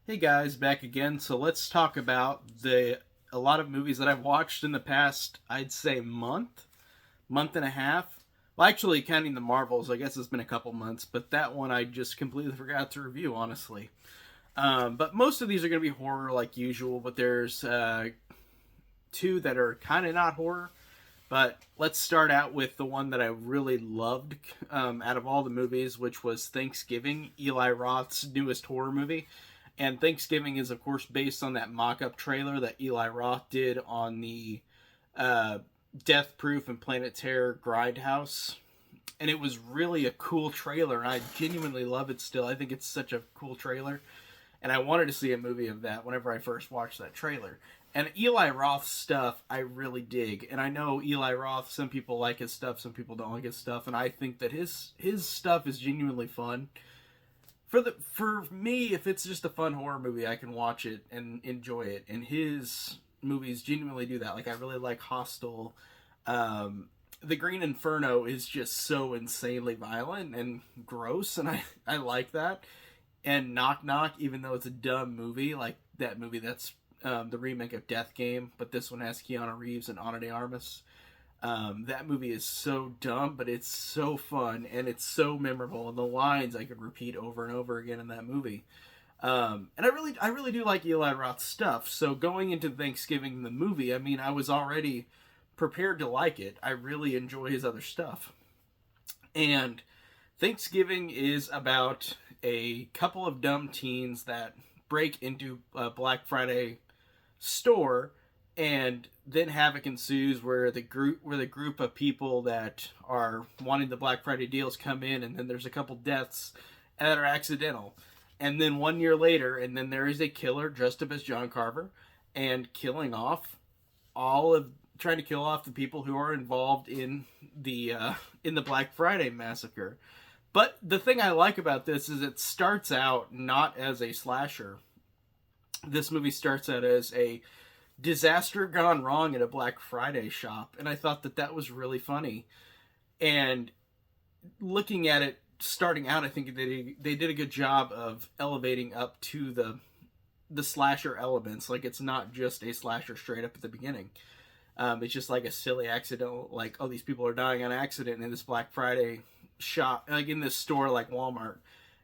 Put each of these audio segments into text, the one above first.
Hey guys, back again. So let's talk about a lot of movies that I've watched in the past, I'd say month and a half. Well, actually counting the Marvels, I guess it's been a couple months, but that one I just completely forgot to review, honestly. But most of these are going to be horror like usual, but there's two that are kind of not horror. But let's start out with the one that I really loved out of all the movies, which was Thanksgiving, Eli Roth's newest horror movie. And Thanksgiving is, of course, based on that mock up trailer that Eli Roth did on the uh, Death Proof and Planet Terror Grindhouse. And it was really a cool trailer, and I genuinely love it still. I think it's such a cool trailer. And I wanted to see a movie of that whenever I first watched that trailer. And Eli Roth's stuff, I really dig. And I know Eli Roth, some people like his stuff, some people don't like his stuff. And I think that his stuff is genuinely fun. For me, if it's just a fun horror movie, I can watch it and enjoy it. And his movies genuinely do that. Like I really like Hostel. The Green Inferno is just so insanely violent and gross, and I like that. And Knock Knock, even though it's a dumb movie, like that movie that's the remake of Death Game, but this one has Keanu Reeves and Ana de Armas. That movie is so dumb, but it's so fun and it's so memorable, and the lines I could repeat over and over again in that movie. And I really do like Eli Roth's stuff. So going into Thanksgiving, the movie, I mean, I was already prepared to like it. I really enjoy his other stuff, and Thanksgiving is about a couple of dumb teens that break into a Black Friday store, and then havoc ensues where the group of people that are wanting the Black Friday deals come in, and then there's a couple deaths that are accidental. And then 1 year later, and then there is a killer dressed up as John Carver and all of trying to kill off the people who are involved in the Black Friday massacre. But the thing I like about this is it starts out not as a slasher. This movie starts out as a disaster gone wrong at a Black Friday shop, and I thought that that was really funny. And looking at it starting out, I think they did a good job of elevating up to the slasher elements. Like it's not just a slasher straight up at the beginning. It's just like a silly accidental, like, oh, these people are dying on accident in this Black Friday shop, like in this store like Walmart,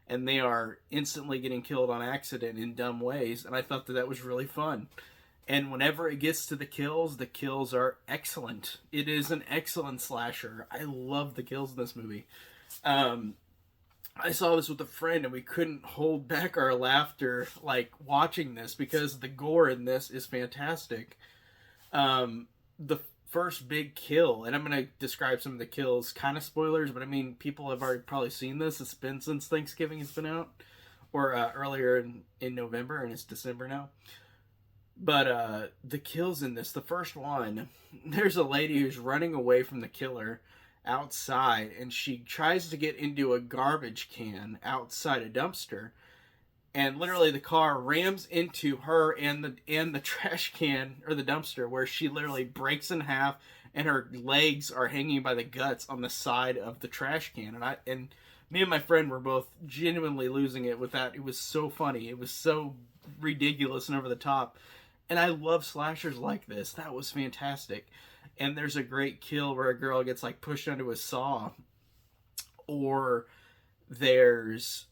and they are instantly getting killed on accident in dumb ways. And I thought that that was really fun. And whenever it gets to the kills are excellent. It is an excellent slasher. I love the kills in this movie. Um, I saw this with a friend, and we couldn't hold back our laughter, like watching this, because the gore in this is fantastic. The first big kill, and I'm going to describe some of the kills, kind of spoilers, but I mean, people have already probably seen this. It's been since Thanksgiving has been out, or earlier in November, and it's December now. But the kills in this, the first one, there's a lady who's running away from the killer outside, and she tries to get into a garbage can outside a dumpster, and literally the car rams into her and the trash can or the dumpster, where she literally breaks in half, and her legs are hanging by the guts on the side of the trash can. And me and my friend were both genuinely losing it with that. It was so funny. It was so ridiculous and over the top. And I love slashers like this. That was fantastic. And there's a great kill where a girl gets like pushed onto a saw, or there's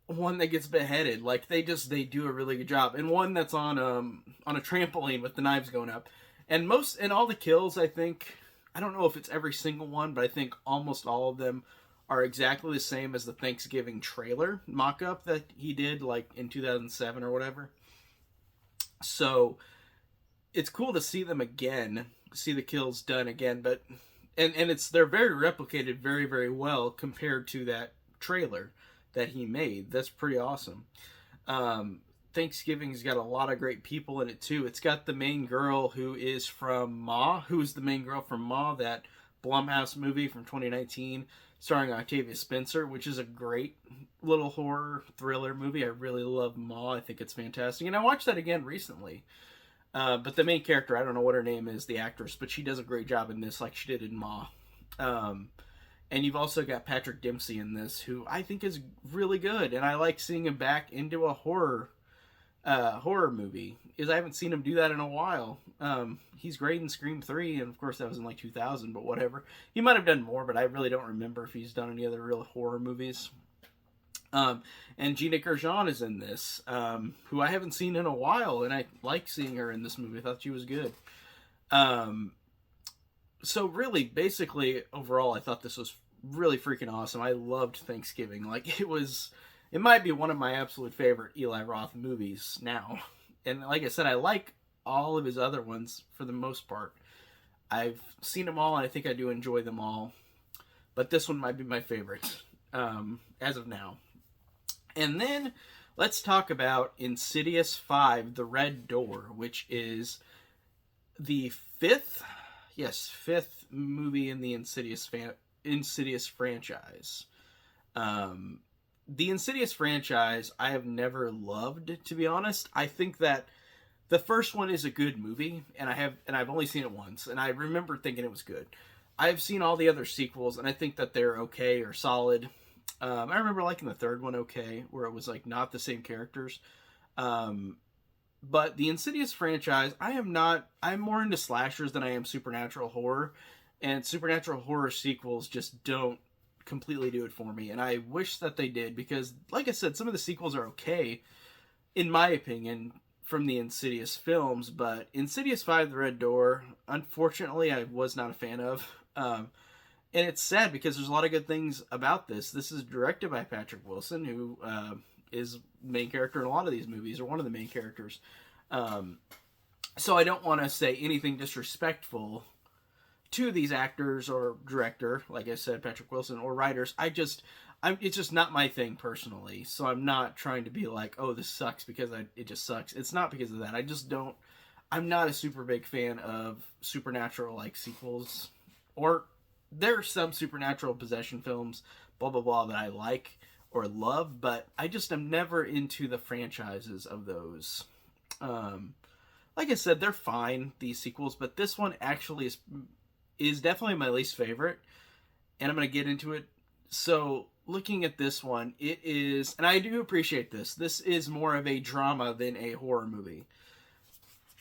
one that gets beheaded. Like they do a really good job, and one that's on a trampoline with the knives going up. And all the kills, I think, I don't know if it's every single one, but I think almost all of them are exactly the same as the Thanksgiving trailer mock-up that he did like in 2007 or whatever. So it's cool to see them again, see the kills done again, but and they're very replicated very, very well compared to that trailer that he made. That's pretty awesome. Thanksgiving's got a lot of great people in it too. It's got the main girl who's the main girl from Ma, that Blumhouse movie from 2019 starring Octavia Spencer, which is a great little horror thriller movie. I really love Ma. I think it's fantastic. And I watched that again recently. But the main character, I don't know what her name is, the actress, but she does a great job in this, like she did in Ma. And you've also got Patrick Dempsey in this, who I think is really good. And I like seeing him back into a horror horror movie. Is I haven't seen him do that in a while. He's great in Scream 3, and of course that was in like 2000, but whatever. He might have done more, but I really don't remember if he's done any other real horror movies. Um, and Gina Gershon is in this, who I haven't seen in a while, and I like seeing her in this movie. I thought she was good. Um, so really, basically, overall, I thought this was really freaking awesome. I loved Thanksgiving. Like it might be one of my absolute favorite Eli Roth movies now. And like I said, I like all of his other ones for the most part. I've seen them all, and I think I do enjoy them all. But this one might be my favorite as of now. And then let's talk about Insidious 5, The Red Door, which is the fifth movie in the Insidious franchise. The Insidious franchise I have never loved, to be honest. I think that the first one is a good movie, and I've only seen it once, and I remember thinking it was good. I've seen all the other sequels, and I think that they're okay or solid. I remember liking the third one okay, where it was like not the same characters. But the Insidious franchise, I'm more into slashers than I am supernatural horror, and supernatural horror sequels just don't completely do it for me, and I wish that they did, because like I said, some of the sequels are okay in my opinion from the Insidious films, but Insidious 5, The Red Door, unfortunately I was not a fan of. And it's sad because there's a lot of good things about this. This is directed by Patrick Wilson, who is main character in a lot of these movies, or one of the main characters. So I don't want to say anything disrespectful to these actors or director, like I said, Patrick Wilson, or writers. It's just not my thing personally. So I'm not trying to be like, oh, this sucks because it just sucks. It's not because of that. I'm not a super big fan of supernatural like sequels, or there are some supernatural possession films, blah blah blah, that I like or love, but I just am never into the franchises of those. Like I said, they're fine, these sequels, but this one actually is definitely my least favorite, and I'm going to get into it. So, looking at this one, it is, and I do appreciate this is more of a drama than a horror movie.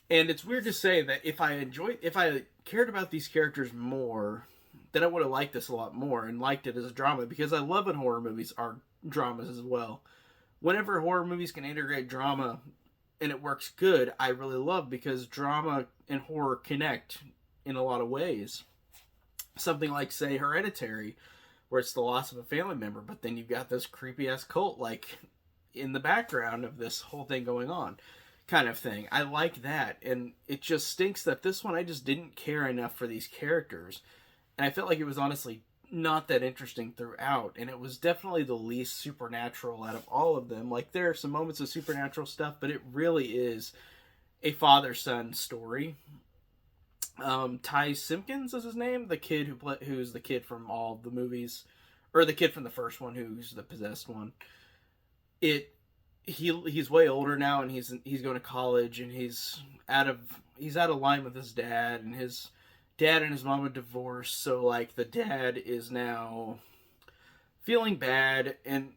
And it's weird to say that if I cared about these characters more, then I would have liked this a lot more and liked it as a drama, because I love when horror movies are dramas as well. Whenever horror movies can integrate drama and it works good, I really love, because drama and horror connect in a lot of ways. Something like, say, Hereditary, where it's the loss of a family member, but then you've got this creepy ass cult like in the background of this whole thing going on, kind of thing. I like that, and it just stinks that this one I just didn't care enough for these characters, and I felt like it was honestly not that interesting throughout, and it was definitely the least supernatural out of all of them. Like, there are some moments of supernatural stuff, but it really is a father-son story. Ty Simpkins is his name, the kid who's the kid from all the movies, or the kid from the first one who's the possessed one. He's way older now, and he's going to college, and he's out of line with his dad, and his dad and his mom are divorced, so like the dad is now feeling bad, and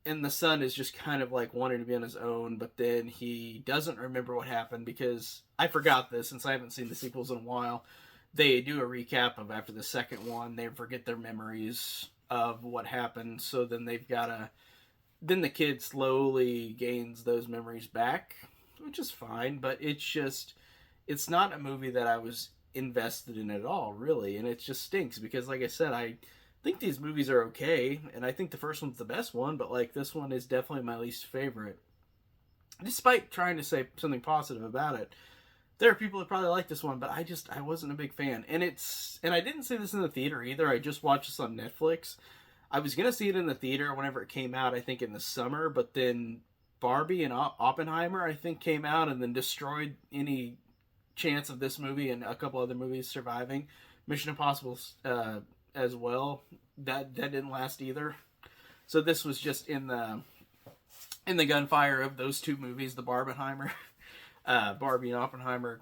the son is just kind of like wanting to be on his own, but then he doesn't remember what happened, because I forgot this since I haven't seen the sequels in a while. They do a recap of after the second one, they forget their memories of what happened, so then then the kid slowly gains those memories back, which is fine, but it's not a movie that I was invested in at all, really, and it just stinks, because like I said, I think these movies are okay, and I think the first one's the best one, but like this one is definitely my least favorite. Despite trying to say something positive about it, there are people that probably like this one, but I wasn't a big fan. And I didn't see this in the theater either. I just watched this on Netflix. I was gonna see it in the theater whenever it came out, I think in the summer, but then Barbie and Oppenheimer, I think, came out and then destroyed any chance of this movie and a couple other movies surviving. Mission Impossible as well. That didn't last either. So this was just in the gunfire of those two movies, the Barbie and Oppenheimer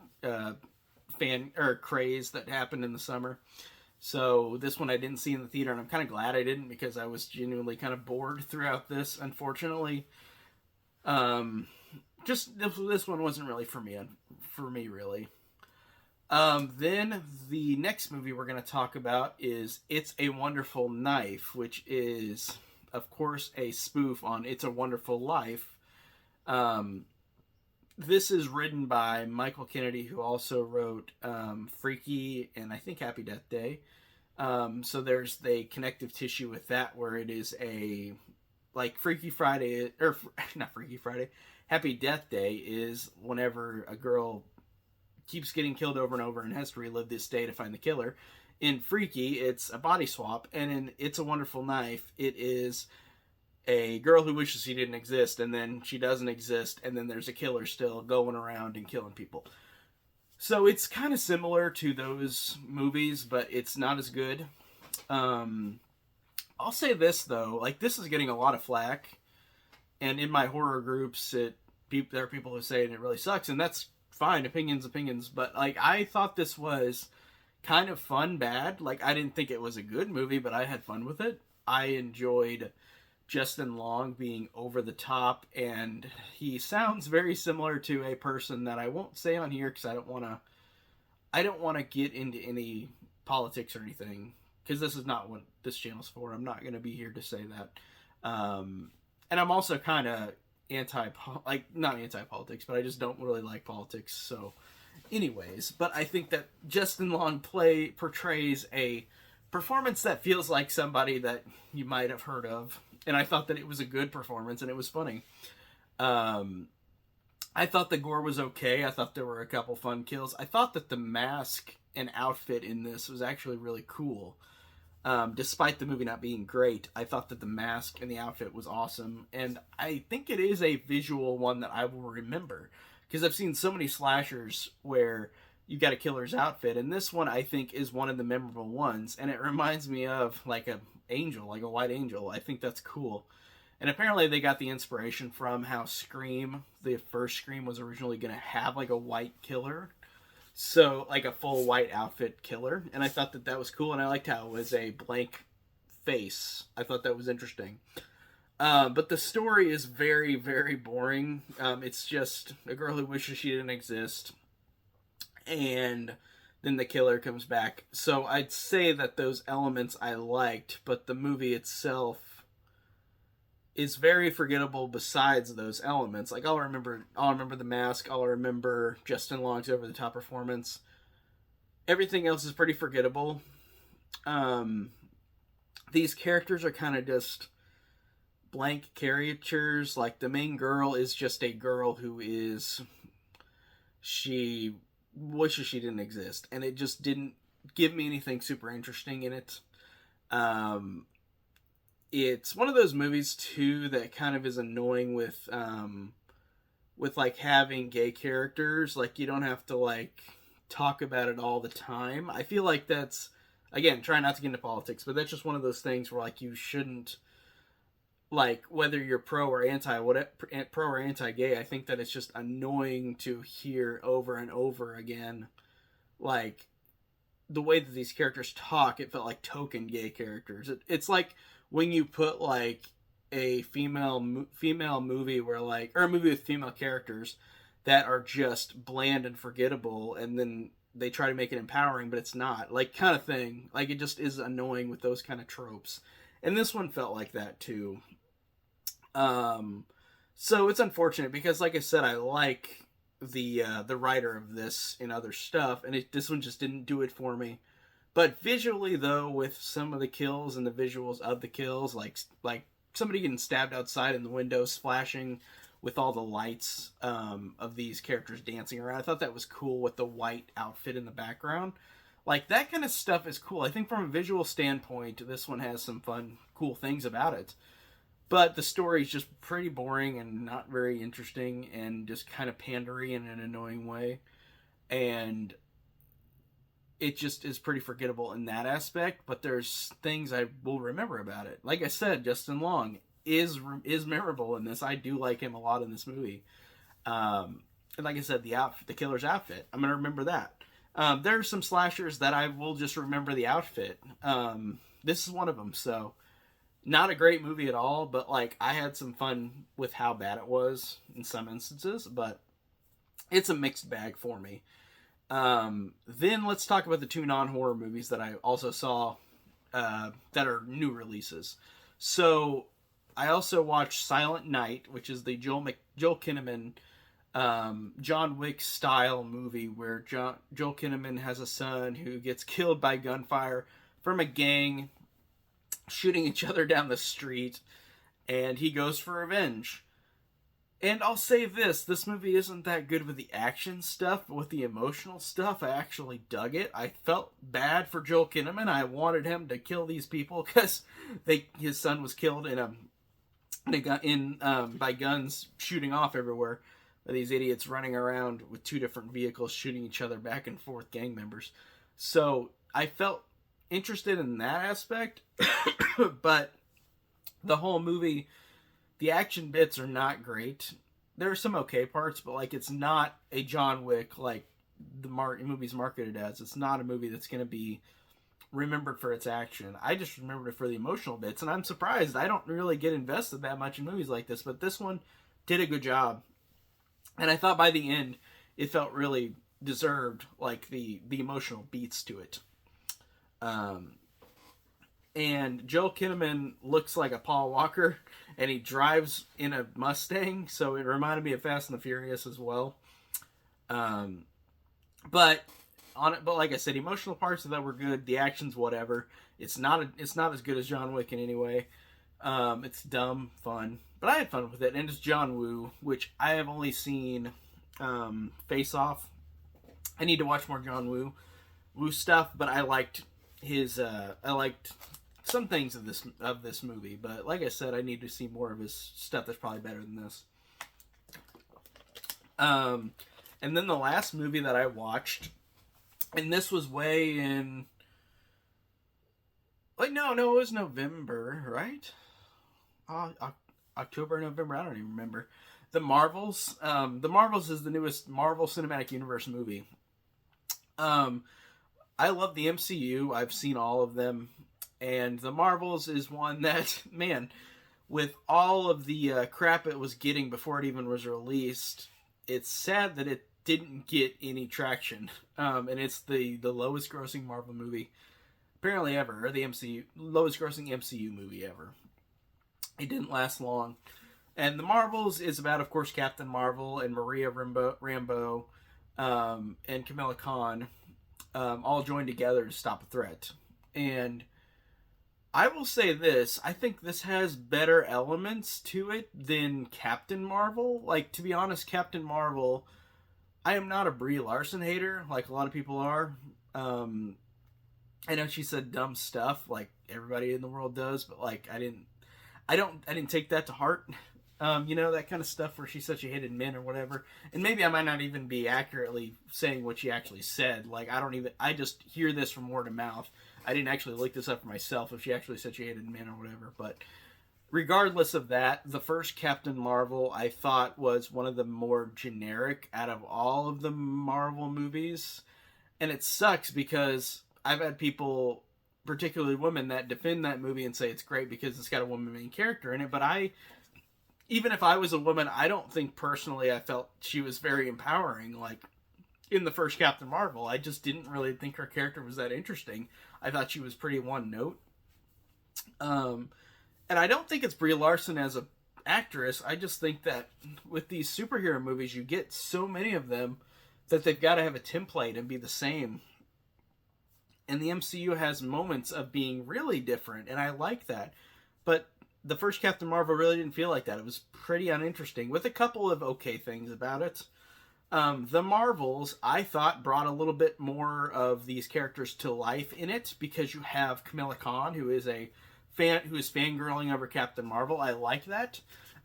fan or craze that happened in the summer. So this one I didn't see in the theater, and I'm kind of glad I didn't, because I was genuinely kind of bored throughout this, unfortunately. just this one wasn't really for me. For me, really. Then the next movie we're going to talk about is It's a Wonderful Knife, which is, of course, a spoof on It's a Wonderful Life. Um, this is written by Michael Kennedy, who also wrote Freaky and I think Happy Death Day. So there's the connective tissue with that, where it is a like Freaky Friday, or not Freaky Friday, Happy Death Day is whenever a girl keeps getting killed over and over and has to relive this day to find the killer. In Freaky, it's a body swap, and in It's a Wonderful Knife, it is a girl who wishes she didn't exist, and then she doesn't exist, and then there's a killer still going around and killing people. So it's kind of similar to those movies, but it's not as good. Um, I'll say this though, like this is getting a lot of flack, and in my horror groups, there are people who say it really sucks, and that's fine. Opinions. But like I thought this was kind of fun, bad. Like I didn't think it was a good movie, but I had fun with it. I enjoyed Justin Long being over the top, and he sounds very similar to a person that I won't say on here because I don't want to. I don't want to get into any politics or anything because this is not what this channel's for. I'm not going to be here to say that. And I'm also kind of not anti politics, but I just don't really like politics. So, anyways, but I think that Justin Long portrays a performance that feels like somebody that you might have heard of, and I thought that it was a good performance and it was funny. I thought the gore was okay. I thought there were a couple fun kills. I thought that the mask and outfit in this was actually really cool. Despite the movie not being great, I thought that the mask and the outfit was awesome. And I think it is a visual one that I will remember. Because I've seen so many slashers where you got a killer's outfit. And this one, I think, is one of the memorable ones. And it reminds me of like a angel, like a white angel. I think that's cool. And apparently they got the inspiration from how Scream, the first Scream, was originally going to have like a white killer. So, like a full white outfit killer. And I thought that that was cool. And I liked how it was a blank face. I thought that was interesting. But the story is very, very boring. It's just a girl who wishes she didn't exist. And then the killer comes back. So I'd say that those elements I liked. But the movie itself is very forgettable besides those elements. Like I'll remember the mask, I'll remember Justin Long's over the top performance. Everything else is pretty forgettable. These characters are kind of just blank caricatures. Like the main girl is just a girl she wishes she didn't exist, and it just didn't give me anything super interesting in it. It's one of those movies too that kind of is annoying with like having gay characters. Like you don't have to like talk about it all the time. I feel like that's, again, try not to get into politics, but that's just one of those things where like you shouldn't, like whether you're pro or anti-gay. I think that it's just annoying to hear over and over again, like the way that these characters talk. It felt like token gay characters. It's like when you put like a female movie where like, or a movie with female characters that are just bland and forgettable, and then they try to make it empowering, but it's not, like, kind of thing. Like it just is annoying with those kind of tropes, and this one felt like that too. So it's unfortunate because, like I said, I like the writer of this and other stuff, and this one just didn't do it for me. But visually, though, with some of the kills and the visuals of the kills, like somebody getting stabbed outside in the window, splashing with all the lights of these characters dancing around, I thought that was cool with the white outfit in the background. Like, that kind of stuff is cool. I think from a visual standpoint, this one has some fun, cool things about it. But the story is just pretty boring and not very interesting and just kind of pandery in an annoying way. And it just is pretty forgettable in that aspect, but there's things I will remember about it. Like I said, Justin Long is memorable in this. I do like him a lot in this movie. And like I said, the killer's outfit, I'm going to remember that. There are some slashers that I will just remember the outfit. This is one of them, so Not a great movie at all, but like I had some fun with how bad it was in some instances, but it's a mixed bag for me. Then let's talk about the two non-horror movies that I also saw that are new releases. So I also watched Silent Night, which is the Joel Kinnaman John Wick style movie where Joel Kinnaman has a son who gets killed by gunfire from a gang shooting each other down the street, and he goes for revenge. And I'll say this movie isn't that good with the action stuff, but with the emotional stuff, I actually dug it. I felt bad for Joel Kinnaman. I wanted him to kill these people because his son was killed by guns shooting off everywhere. By these idiots running around with two different vehicles shooting each other back and forth, gang members. So I felt interested in that aspect, but the whole movie, the action bits are not great. There are some okay parts, but like it's not a John Wick like the movie's marketed as. It's not a movie that's going to be remembered for its action. I just remembered it for the emotional bits, and I'm surprised. I don't really get invested that much in movies like this, but this one did a good job. And I thought by the end, it felt really deserved, like the emotional beats to it. And Joel Kinnaman looks like a Paul Walker, and he drives in a Mustang, so it reminded me of Fast and the Furious as well. But but like I said, emotional parts of that were good. The action's whatever. It's not as good as John Wick in any way. It's dumb fun, but I had fun with it, and it's John Woo, which I have only seen Face Off. I need to watch more John Woo stuff, but I liked some things of this movie, but like I said, I need to see more of his stuff that's probably better than this. And then the last movie that I watched, and this was way in, like, no, it was November, right? October, November, I don't even remember. The Marvels. The Marvels is the newest Marvel Cinematic Universe movie. I love the MCU. I've seen all of them. And The Marvels is one that, man, with all of the crap it was getting before it even was released, it's sad that it didn't get any traction. And it's the lowest grossing Marvel movie apparently ever, or the lowest grossing MCU movie ever. It didn't last long. And The Marvels is about, of course, Captain Marvel and Maria Rambeau and Kamala Khan all joined together to stop a threat. And I will say this, I think this has better elements to it than Captain Marvel. Like, to be honest, Captain Marvel, I am not a Brie Larson hater like a lot of people are. I know she said dumb stuff like everybody in the world does, but like I didn't take that to heart. That kind of stuff where she said she hated men or whatever. And maybe I might not even be accurately saying what she actually said. Like, I just hear this from word of mouth. I didn't actually look this up for myself if she actually said she hated men or whatever. But regardless of that, the first Captain Marvel I thought was one of the more generic out of all of the Marvel movies. And it sucks because I've had people, particularly women, that defend that movie and say it's great because it's got a woman main character in it. But even if I was a woman, I don't think personally I felt she was very empowering. Like in the first Captain Marvel, I just didn't really think her character was that interesting. I thought she was pretty one note. And I don't think it's Brie Larson as a actress. I just think that with these superhero movies, you get so many of them that they've got to have a template and be the same. And the MCU has moments of being really different, and I like that. But the first Captain Marvel really didn't feel like that. It was pretty uninteresting, with a couple of okay things about it. The Marvels, I thought, brought a little bit more of these characters to life in it, because you have Kamala Khan, who is fangirling over Captain Marvel. I like that.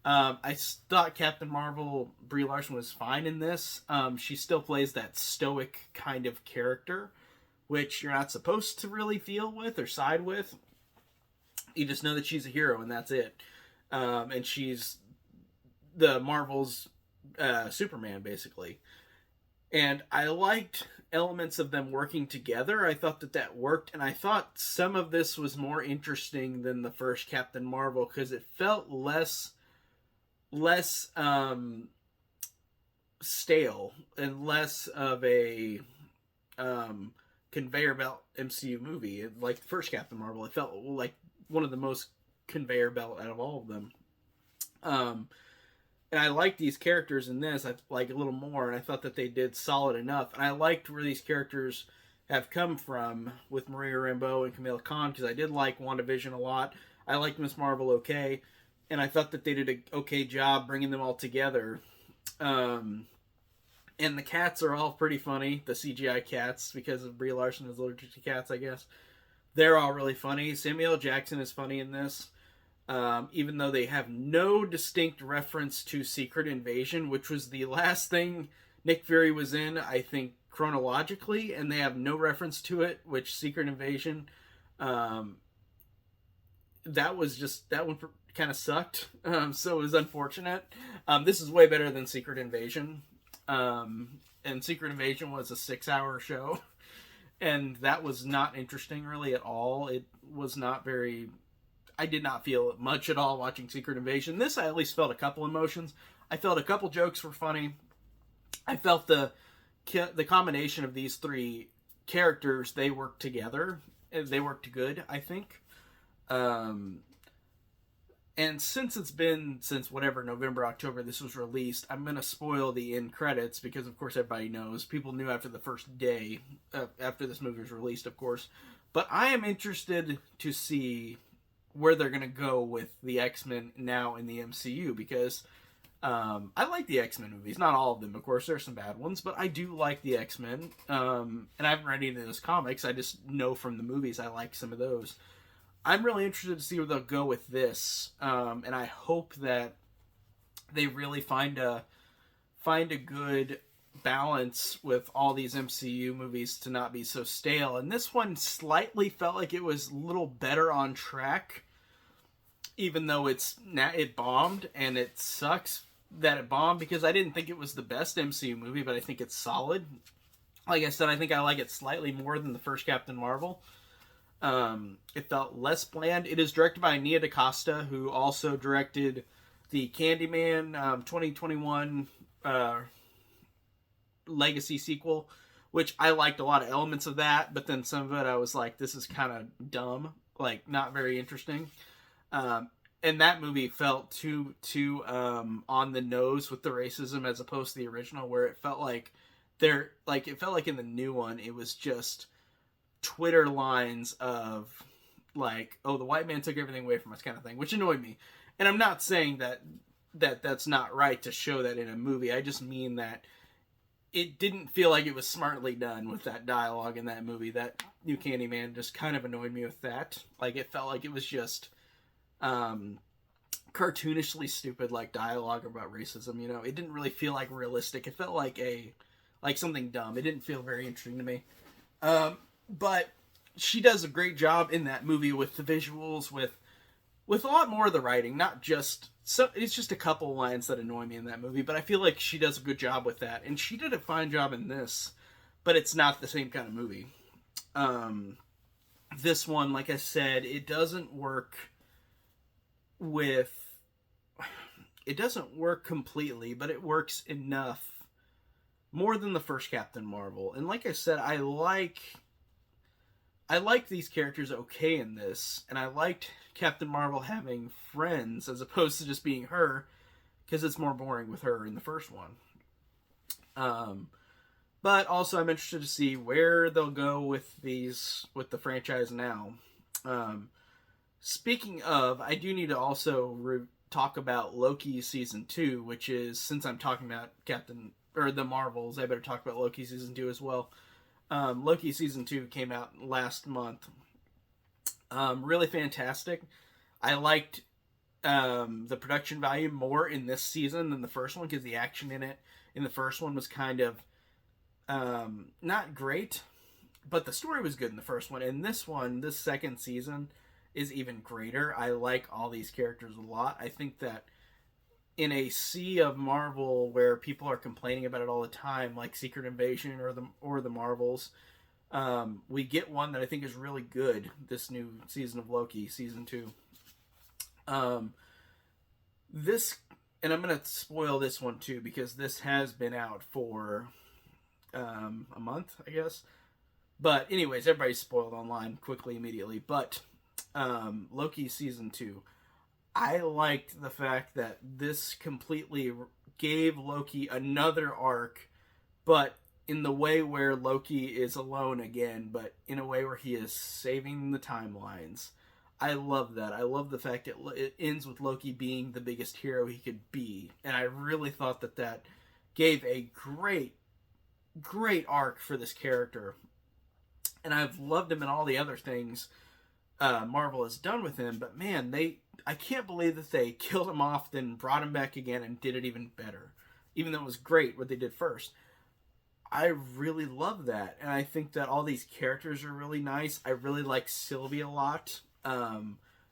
I thought Captain Marvel, Brie Larson, was fine in this. She still plays that stoic kind of character, which you're not supposed to really feel with or side with. You just know that she's a hero, and that's it. And she's the Marvel's Superman, basically. and I liked elements of them working together. I thought that that worked, and I thought some of this was more interesting than the first Captain Marvel because it felt less stale and less of a um, conveyor belt MCU movie. Like the first Captain Marvel, it felt like one of the most conveyor belt out of all of them. Um, and I liked these characters in this, I like a little more, and I thought that they did solid enough. And I liked where these characters have come from with Maria Rambeau and Camila Khan because I did like WandaVision a lot. I liked Miss Marvel okay, and I thought that they did a okay job bringing them all together. Um, and the cats are all pretty funny. The CGI cats, because of Brie Larson is allergic to cats, I guess. They're all really funny. Samuel L. Jackson is funny in this. Even though they have no distinct reference to Secret Invasion, which was the last thing Nick Fury was in, I think, chronologically, and they have no reference to it, which Secret Invasion, um, that one kind of sucked. So it was unfortunate. This is way better than Secret Invasion. And Secret Invasion was a 6-hour show, and that was not interesting really at all. It was not very. I did not feel much at all watching Secret Invasion. This I at least felt a couple emotions. I felt a couple jokes were funny. I felt the combination of these three characters, they worked together. They worked good, I think. And since whatever, November, October this was released, I'm going to spoil the end credits because, of course, everybody knows. People knew after the first day, after this movie was released, of course. But I am interested to see where they're going to go with the X-Men now in the MCU because I like the X-Men movies. Not all of them, of course. There are some bad ones, but I do like the X-Men. And I haven't read any of those comics. I just know from the movies I like some of those. I'm really interested to see where they'll go with this. And I hope that they really find a good balance with all these MCU movies to not be so stale. And this one slightly felt like it was a little better on track, even though it bombed, and it sucks that it bombed because I didn't think it was the best MCU movie, but I think it's solid. Like I said, I think I like it slightly more than the first Captain Marvel. It felt less bland. It is directed by Nia DaCosta, who also directed the Candyman 2021 Legacy sequel, which I liked a lot of elements of that, but then some of it I was like, this is kind of dumb, like not very interesting. And that movie felt too on the nose with the racism as opposed to the original, where it felt like it felt like in the new one it was just Twitter lines of like, oh, the white man took everything away from us kind of thing, which annoyed me. And I'm not saying that's not right to show that in a movie. I just mean that it didn't feel like it was smartly done with that dialogue in that movie. That new Candyman just kind of annoyed me with that. Like, it felt like it was just cartoonishly stupid, like dialogue about racism. You know, it didn't really feel like realistic. It felt like something dumb. It didn't feel very interesting to me. But she does a great job in that movie with the visuals, with a lot more of the writing, not just so. It's just a couple lines that annoy me in that movie, but I feel like she does a good job with that, and she did a fine job in this, but it's not the same kind of movie. This one, like I said, it doesn't work completely, but it works enough, more than the first Captain Marvel. And like I said, I like these characters okay in this, and I liked Captain Marvel having friends as opposed to just being her, because it's more boring with her in the first one. But also I'm interested to see where they'll go with the franchise now. Speaking of, I do need to also talk about Loki season 2, which is, since I'm talking about the Marvels, I better talk about Loki season 2 as well. Loki season 2 came out last month. Really fantastic. I liked the production value more in this season than the first one, because the action in the first one was kind of not great, but the story was good in the first one. And this second season is even greater. I like all these characters a lot. I think that in a sea of Marvel where people are complaining about it all the time, like Secret Invasion or the Marvels, we get one that I think is really good. This new season of Loki, season 2. Um, this, and I'm gonna spoil this one too because this has been out for a month, I guess. But anyways, everybody's spoiled online quickly, immediately. But Loki season 2, I liked the fact that this completely gave Loki another arc, but in the way where Loki is alone again, but in a way where he is saving the timelines. I love that. I love the fact that it ends with Loki being the biggest hero he could be, and I really thought that that gave a great arc for this character. And I've loved him in all the other things Marvel has done with him, but man, I can't believe that they killed him off, then brought him back again and did it even better. Even though it was great what they did first. I really love that. And I think that all these characters are really nice. I really like Sylvie a lot.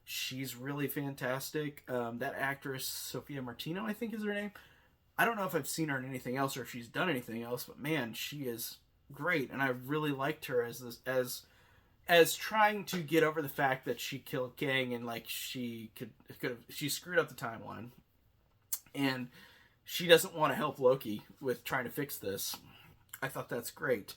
She's really fantastic. That actress, Sophia Martino, I think is her name. I don't know if I've seen her in anything else or if she's done anything else, but man, she is great. And I really liked her as trying to get over the fact that she killed Kang and like she she screwed up the timeline. And she doesn't want to help Loki with trying to fix this. I thought that's great.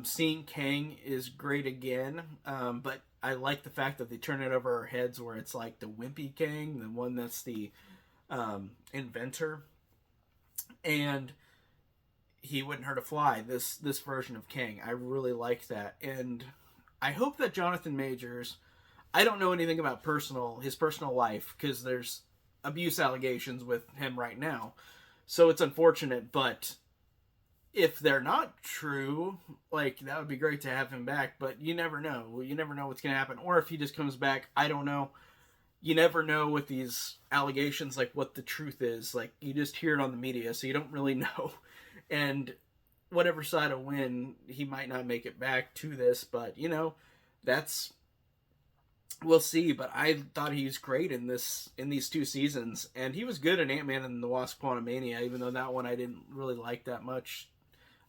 Seeing Kang is great again, but I like the fact that they turn it over our heads where it's like the wimpy Kang, the one that's the inventor, and he wouldn't hurt a fly. This version of Kang, I really like that, and I hope that Jonathan Majors. I don't know anything about his personal life because there's abuse allegations with him right now, so it's unfortunate, but if they're not true, like, that would be great to have him back, but you never know. You never know what's going to happen. Or if he just comes back, I don't know. You never know with these allegations, like, what the truth is. Like, you just hear it on the media, so you don't really know. And whatever side will win, he might not make it back to this, but, that's... We'll see, but I thought he was great in these 2 seasons, and he was good in Ant-Man and the Wasp: Quantumania, even though that one I didn't really like that much.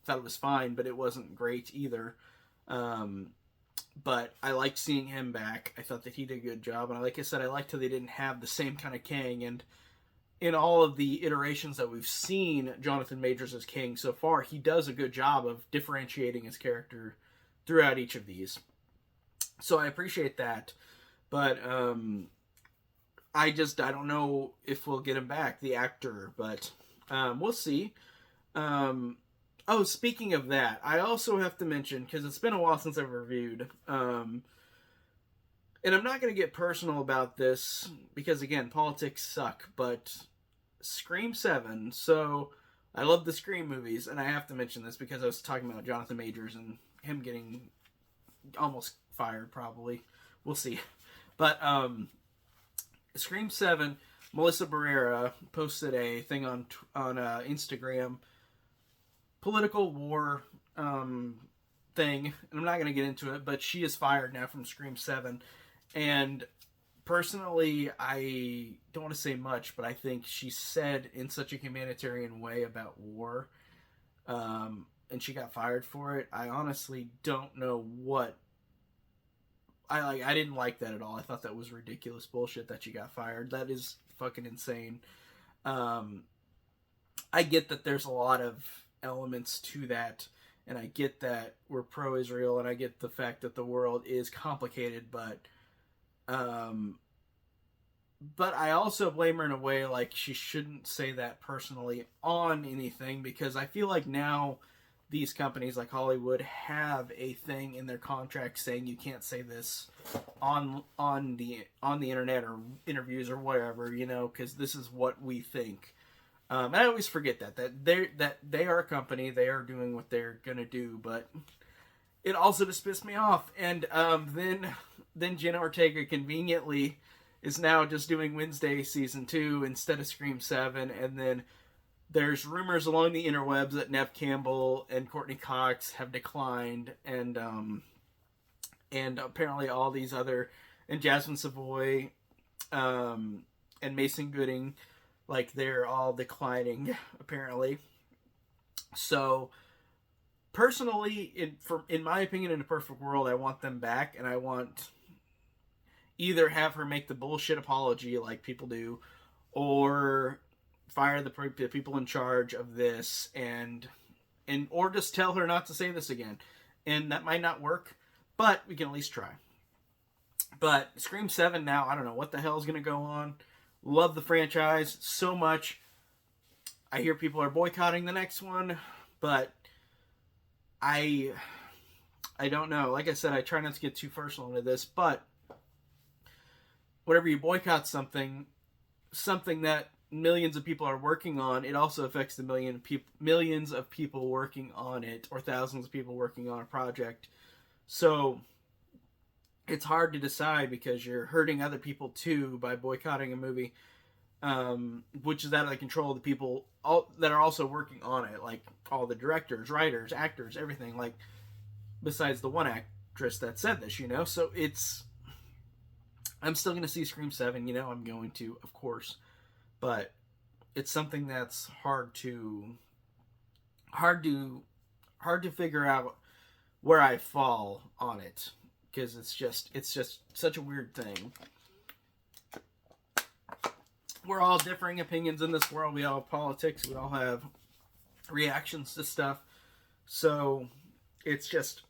Thought it was fine, but it wasn't great either. But I liked seeing him back. I thought that he did a good job, and like I said, I liked how they didn't have the same kind of Kang. And in all of the iterations that we've seen Jonathan Majors as Kang so far, he does a good job of differentiating his character throughout each of these. So I appreciate that, but I don't know if we'll get him back, the actor, but we'll see. Oh, speaking of that, I also have to mention, because it's been a while since I've reviewed, and I'm not going to get personal about this, because again, politics suck, but Scream 7, so I love the Scream movies, and I have to mention this because I was talking about Jonathan Majors and him getting almost fired, probably. We'll see. But, Scream 7, Melissa Barrera posted a thing on Instagram, political war thing, and I'm not going to get into it, but she is fired now from Scream 7, and personally, I don't want to say much, but I think she said in such a humanitarian way about war, and she got fired for it. I honestly don't know what I didn't like that at all. I thought that was ridiculous bullshit that she got fired. That is fucking insane. I get that there's a lot of elements to that, and I get that we're pro-Israel, and I get the fact that the world is complicated, but I also blame her in a way like she shouldn't say that personally on anything, because I feel like now these companies like Hollywood have a thing in their contract saying you can't say this on the internet or interviews or whatever, because this is what we think. And I always forget that they are a company, they are doing what they're gonna do, but it also just pissed me off. And then Jenna Ortega conveniently is now just doing Wednesday season 2 instead of Scream 7, and then there's rumors along the interwebs that Neve Campbell and Courtney Cox have declined, and apparently all these other, and Jasmine Savoy, and Mason Gooding, Like they're all declining apparently. So personally, in my opinion, in a perfect world, I want them back, and I want either have her make the bullshit apology like people do, or fire the people in charge of this, and or just tell her not to say this again. And that might not work, but we can at least try. But Scream 7 now, I don't know what the hell is going to go on. Love the franchise so much. I hear people are boycotting the next one, but I I don't know. Like I said, I try not to get too personal into this, but whenever you boycott something that millions of people are working on, it also affects the millions of people working on it, or thousands of people working on a project. So it's hard to decide because you're hurting other people too by boycotting a movie, which is out of the control of the people that are also working on it, like all the directors, writers, actors, everything. Like besides the one actress that said this, So I'm still going to see Scream 7. I'm going to, of course, but it's something that's hard to figure out where I fall on it, because it's just such a weird thing. We're all differing opinions in this world. We all have politics. We all have reactions to stuff. So it's just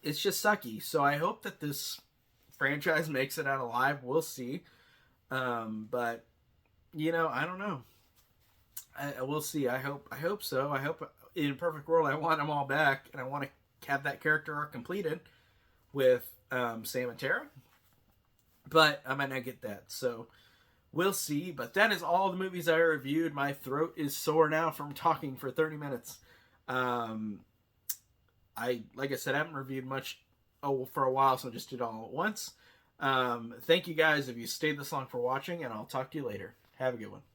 sucky. So I hope that this franchise makes it out alive. We'll see. But I don't know. We'll see. I hope so. I hope in a perfect world, I want them all back, and I want to have that character arc completed with Sam and Tara. But I might not get that. So we'll see. But that is all the movies I reviewed. My throat is sore now from talking for 30 minutes. Like I said, I haven't reviewed much for a while, so I just did it all at once. Thank you guys if you stayed this long for watching, and I'll talk to you later. Have a good one.